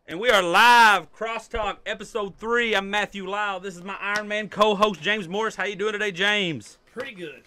And we are live, CrossTalk, episode 3. I'm Matthew Lyle. This is my Iron Man co-host, James Morris. How you doing today, James? Pretty good.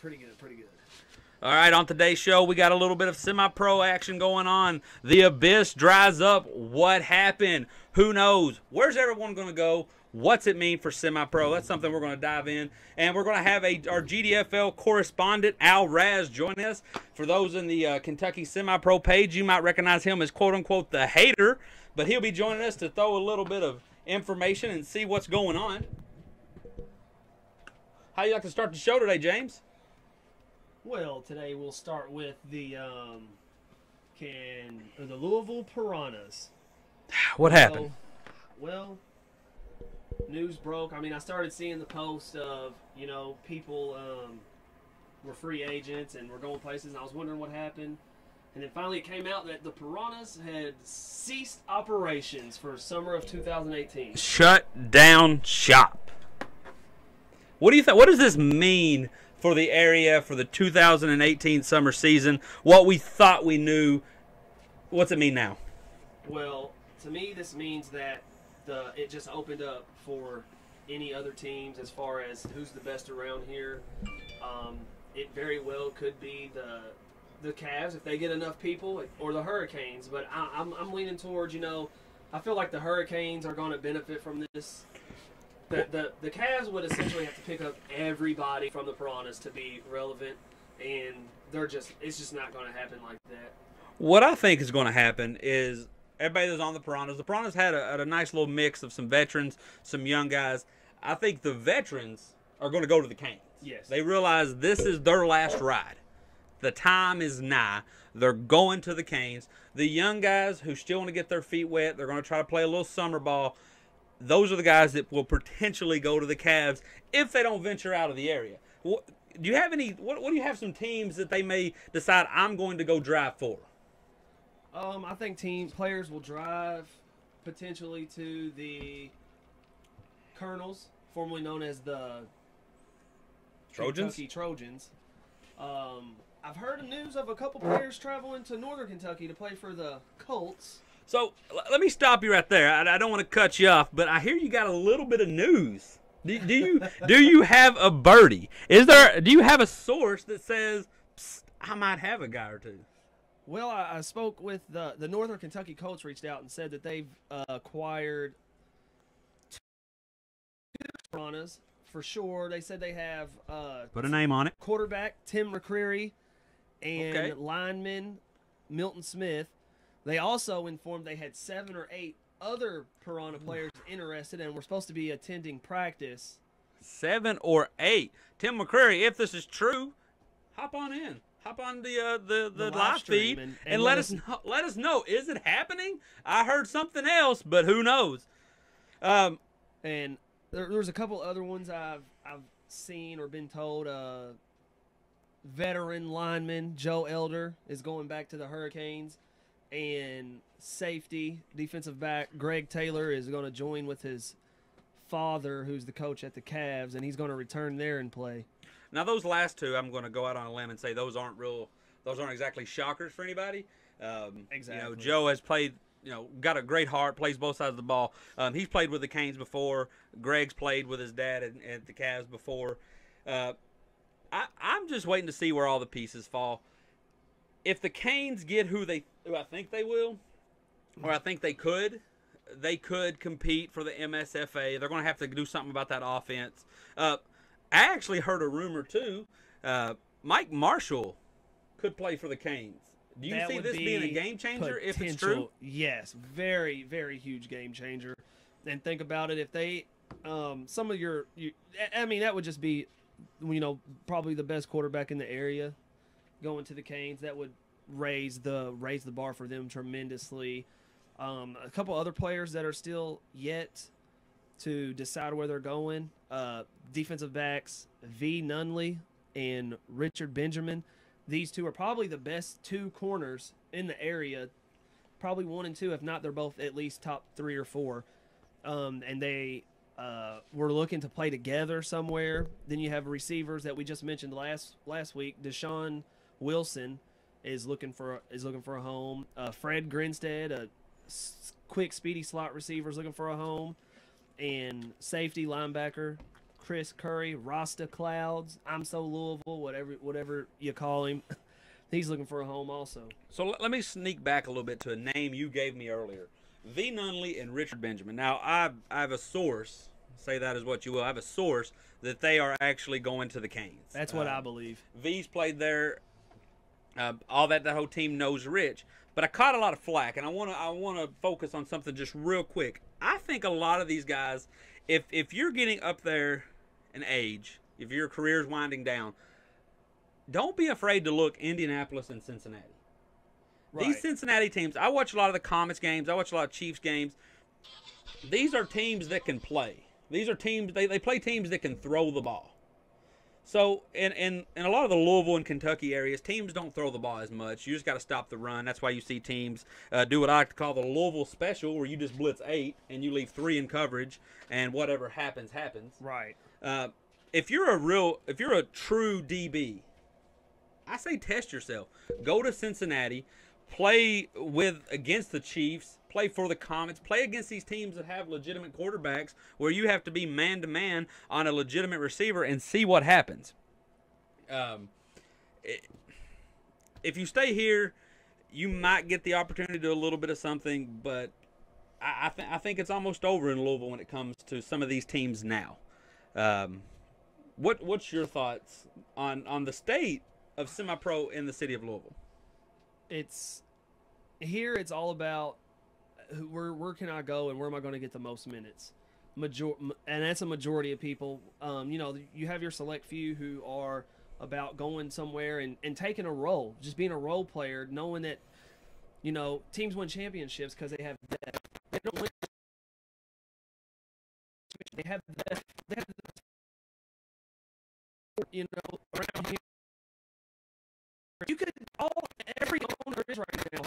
All right, on today's show, we got a little bit of semi-pro action going on. The Abyss dries up. What happened? Who knows? Where's everyone going to go? What's it mean for semi-pro? That's something we're going to dive in. And we're going to have our GDFL correspondent, Al Raz, join us. For those in the Kentucky semi-pro page, you might recognize him as quote-unquote the hater. But he'll be joining us to throw a little bit of information and see what's going on. How you like to start the show today, James? Well, today we'll start with the Louisville Piranhas. What happened? Well, news broke. I mean, I started seeing the post of, people were free agents and were going places, and I was wondering what happened. And then finally it came out that the Piranhas had ceased operations for summer of 2018. Shut down shop. What do you think? What does this mean for the area for the 2018 summer season? What we thought we knew, what's it mean now? Well, to me, this means that it just opened up for any other teams as far as who's the best around here. It very well could be the Cavs if they get enough people, or the Hurricanes. But I'm leaning towards, I feel like the Hurricanes are going to benefit from this. The Cavs would essentially have to pick up everybody from the Piranhas to be relevant, and it's just not going to happen like that. What I think is going to happen is everybody that's on the Piranhas had a nice little mix of some veterans, some young guys. I think the veterans are going to go to the Canes. Yes. They realize this is their last ride. The time is nigh. They're going to the Canes. The young guys who still want to get their feet wet, they're going to try to play a little summer ball. Those are the guys that will potentially go to the Cavs if they don't venture out of the area. Do you have any? What do you have? Some teams that they may decide I'm going to go drive for? I think players will drive potentially to the Colonels, formerly known as the Trojans. Kentucky Trojans. I've heard the news of a couple players traveling to Northern Kentucky to play for the Colts. So let me stop you right there. I don't want to cut you off, but I hear you got a little bit of news. Do you have a birdie? Do you have a source that says I might have a guy or two? Well, I spoke with the Northern Kentucky Colts. Reached out and said that they've acquired two Piranhas for sure. They said they have Put a name on it. Quarterback Tim McCreary and lineman Milton Smith. They also informed they had 7 or 8 other Piranha players interested and were supposed to be attending practice. 7 or 8. Tim McCreary, if this is true, hop on in. Hop on the live feed and let us know. Is it happening? I heard something else, but who knows? And there's a couple other ones I've seen or been told. Veteran lineman Joe Elder is going back to the Hurricanes. And safety, defensive back Greg Taylor is going to join with his father, who's the coach at the Cavs, and he's going to return there and play. Now, those last two, I'm going to go out on a limb and say those aren't exactly shockers for anybody. Exactly. Joe has played, got a great heart, plays both sides of the ball. He's played with the Canes before. Greg's played with his dad at the Cavs before. I'm just waiting to see where all the pieces fall. If the Canes get who I think they will, or I think they could compete for the MSFA. They're going to have to do something about that offense. I actually heard a rumor, too. Mike Marshall could play for the Canes. Do you see this being a game changer if it's true? Yes, very, very huge game changer. And think about it, if they that would just be, probably the best quarterback in the area going to the Canes. That would raise the bar for them tremendously. A couple other players that are still yet to decide where they're going. Defensive backs V. Nunley and Richard Benjamin. These two are probably the best 2 corners in the area. Probably 1 and 2, if not, they're both at least top 3 or 4. And they were looking to play together somewhere. Then you have receivers that we just mentioned last week, Deshaun Wilson is looking for a home. Fred Grinstead, a quick, speedy slot receiver, is looking for a home, and safety linebacker Chris Curry, Rasta Clouds, I'm so Louisville, whatever you call him. He's looking for a home also. So let me sneak back a little bit to a name you gave me earlier. V. Nunley and Richard Benjamin. Now, I have a source, say that as what you will, I have a source that they are actually going to the Canes. That's what I believe. V's played there. All that the whole team knows Rich. But I caught a lot of flack, and I want to focus on something just real quick. I think a lot of these guys, if you're getting up there in age, if your career's winding down, don't be afraid to look Indianapolis and Cincinnati. Right. These Cincinnati teams, I watch a lot of the Comets games. I watch a lot of Chiefs games. These are teams that can play. These are teams, they play teams that can throw the ball. So in a lot of the Louisville and Kentucky areas, teams don't throw the ball as much. You just got to stop the run. That's why you see teams do what I like to call the Louisville special, where you just blitz 8 and you leave 3 in coverage, and whatever happens, happens. Right. If you're a true DB, I say test yourself. Go to Cincinnati, play against the Chiefs, play for the Comets, play against these teams that have legitimate quarterbacks where you have to be man-to-man on a legitimate receiver and see what happens. If you stay here, you might get the opportunity to do a little bit of something, but I think it's almost over in Louisville when it comes to some of these teams now. What's your thoughts on the state of semi-pro in the city of Louisville? It's all about where can I go and where am I going to get the most minutes. And that's a majority of people. You have your select few who are about going somewhere and taking a role, just being a role player, knowing that teams win championships because they have depth. They don't win. They have depth. They have around here. You could every owner is right now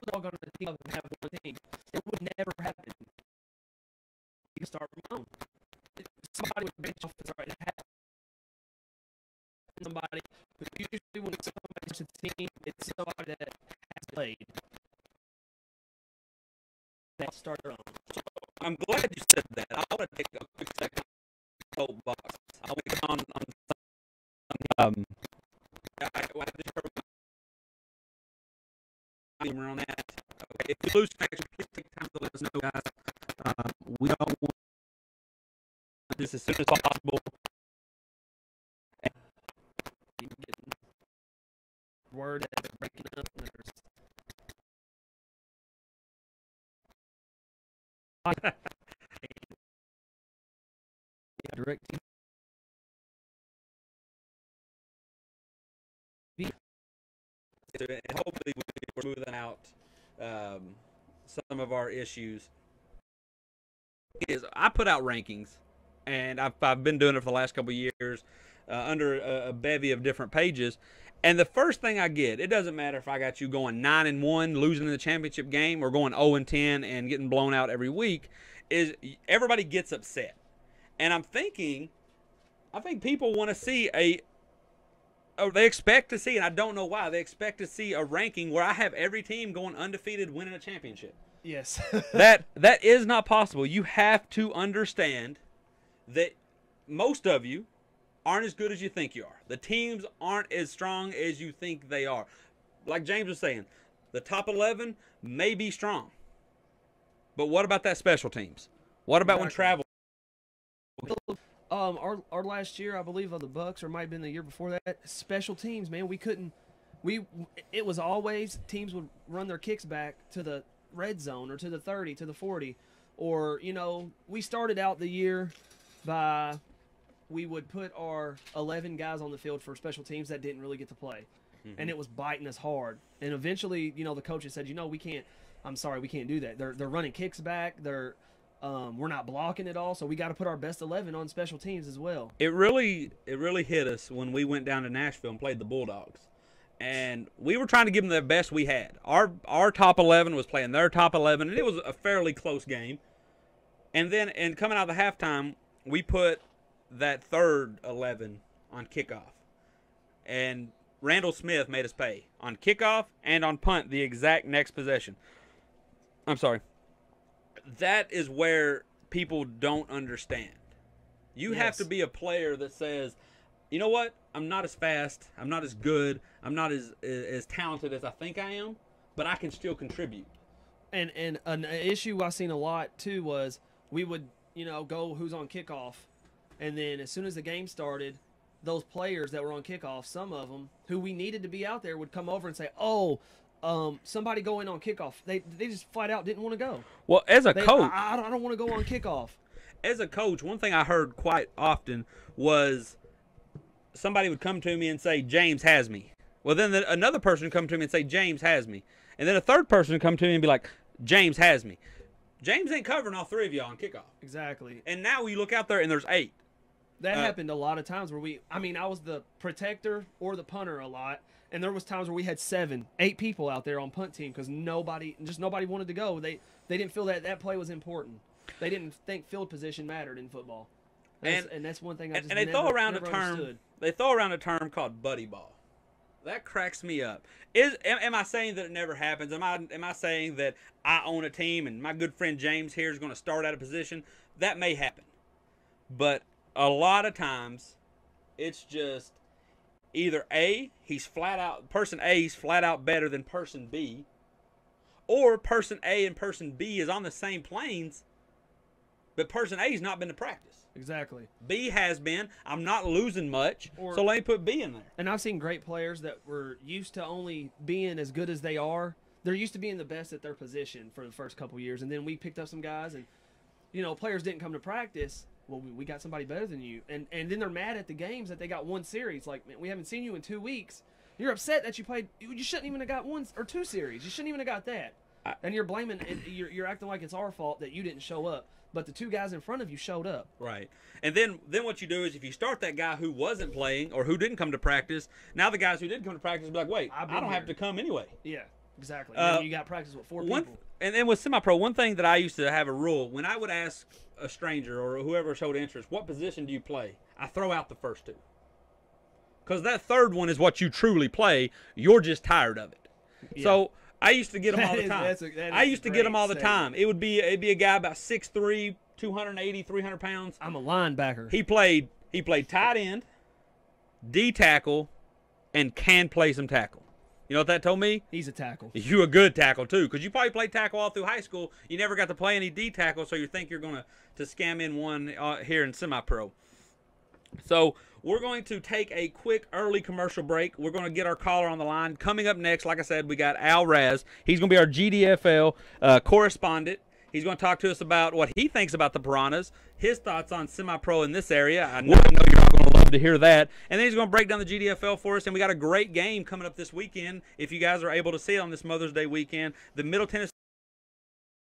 could all go to the team and have one team. It would never happen. You can start from home. Somebody with bench offense right now. Somebody who usually when somebody's a team, it's somebody that has played. That start their own. So I'm glad you said that. I want to take a quick second. Box. I'll make on on that. Okay. If you lose connection, please take time to let us know, guys. We all want this as soon as possible. Word that they're breaking up. Direct. And hopefully we're smoothing out some of our issues. I put out rankings, and I've been doing it for the last couple of years under a bevy of different pages. And the first thing I get, it doesn't matter if I got you going 9-1, losing in the championship game, or going 0-10 and getting blown out every week, is everybody gets upset. And I think people want to see they expect to see, and I don't know why, they expect to see a ranking where I have every team going undefeated, winning a championship. Yes. that is not possible. You have to understand that most of you aren't as good as you think you are. The teams aren't as strong as you think they are. Like James was saying, the top 11 may be strong. But what about that special teams? What about when travel? Our last year, I believe, of the Bucks, or it might have been the year before that, special teams, man, it was always teams would run their kicks back to the red zone or to the 30, to the 40, or, we started out the year we would put our 11 guys on the field for special teams that didn't really get to play, and it was biting us hard. And eventually, the coaches said, we can't do that. They're running kicks back. We're not blocking it all, so we got to put our best 11 on special teams as well. It really hit us when we went down to Nashville and played the Bulldogs, and we were trying to give them the best we had. Our top 11 was playing their top 11, and it was a fairly close game. And then, coming out of the halftime, we put that third 11 on kickoff, and Randall Smith made us pay on kickoff and on punt the exact next possession. I'm sorry. That is where people don't understand. You have to be a player that says, you know what? I'm not as fast. I'm not as good. I'm not as talented as I think I am, but I can still contribute. And an issue I seen a lot too was we would, go who's on kickoff, and then as soon as the game started, those players that were on kickoff, some of them who we needed to be out there would come over and say, somebody go in on kickoff. They just flat out didn't want to go. Well, as a coach, I don't want to go on kickoff. As a coach, one thing I heard quite often was somebody would come to me and say, James has me. Well, then another person would come to me and say, James has me. And then a third person would come to me and be like, James has me. James ain't covering all three of y'all on kickoff. Exactly. And now you look out there and there's 8. That happened a lot of times where I was the protector or the punter a lot, and there was times where we had 7, 8 people out there on punt team because nobody wanted to go. They didn't feel that play was important. They didn't think field position mattered in football. And that's one thing I just and they throw around a term. Understood. They throw around a term called buddy ball. That cracks me up. Am I saying that it never happens? Am I saying that I own a team and my good friend James here is going to start at a position? That may happen, but a lot of times it's just either person A is flat out better than person B, or person A and person B is on the same planes, but person A has not been to practice. Exactly. B has been. I'm not losing much, so let me put B in there. And I've seen great players that were used to only being as good as they are. They're used to being the best at their position for the first couple years, and then we picked up some guys, and players didn't come to practice. Well, we got somebody better than you, and then they're mad at the games that they got one series. Like, man, we haven't seen you in 2 weeks. You're upset that you played. You shouldn't even have got 1 or 2 series. You shouldn't even have got that. And you're blaming. And you're acting like it's our fault that you didn't show up. But the 2 guys in front of you showed up. Right. And then what you do is if you start that guy who wasn't playing or who didn't come to practice, now the guys who did come to practice will be like, wait, I don't have to come anyway. Yeah, exactly. And you got practice with 4 people. And then with semi-pro, one thing that I used to have a rule, when I would ask a stranger or whoever showed interest, what position do you play? I throw out the first 2. Because that third one is what you truly play. You're just tired of it. Yeah. So I used to get them all the time. I used to get them all the time. It'd be a guy about 6'3", 280, 300 pounds. I'm a linebacker. He played tight end, D tackle, and can play some tackle. You know what that told me? He's a tackle. You a good tackle too, because you probably played tackle all through high school. You never got to play any D tackle, so you think you're going to scam in one here in semi-pro. So we're going to take a quick early commercial break. We're going to get our caller on the line. Coming up next, like I said, we got Al Raz. He's going to be our GDFL correspondent. He's going to talk to us about what he thinks about the Piranhas, his thoughts on semi-pro in this area. I know you're all going to love to hear that. And then he's going to break down the GDFL for us. And we got a great game coming up this weekend, if you guys are able to see it on this Mother's Day weekend. The Middle Tennessee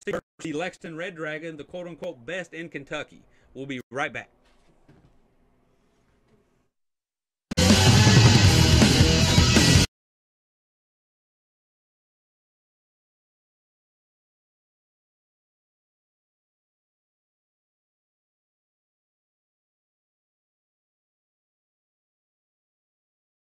versus the Lexington Red Dragon, the quote-unquote best in Kentucky. We'll be right back.